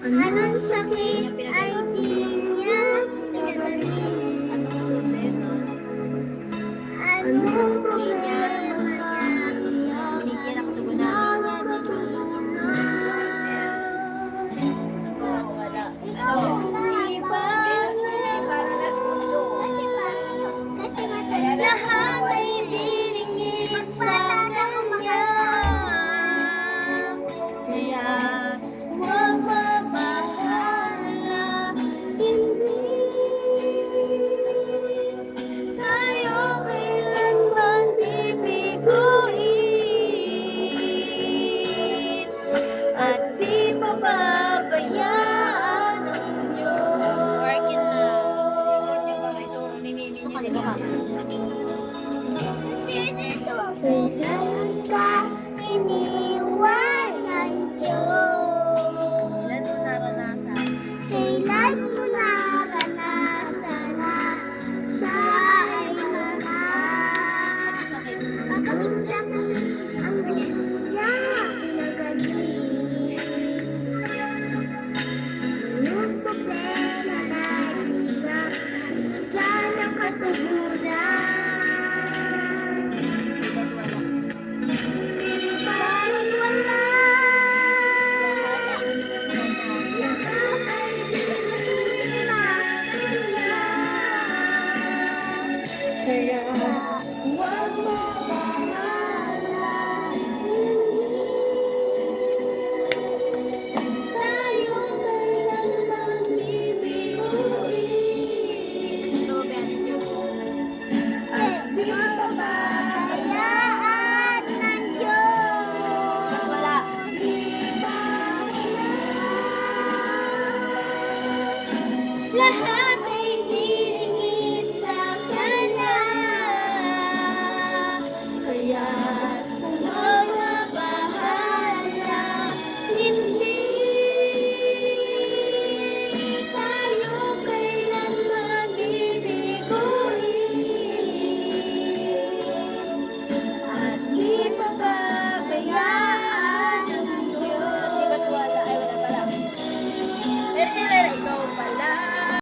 Anong sakit ay di niya pinagaling? Anong problema niya? Binigyan ako tugon na. Wala. Ikaw na. Kasi matanda. Lahat ay diningin sa kanya. Kaya magmamahala, hindi tayo kailanman bibiguin at di pababayaan ang Diyos. Sparkin na. Kailangan ka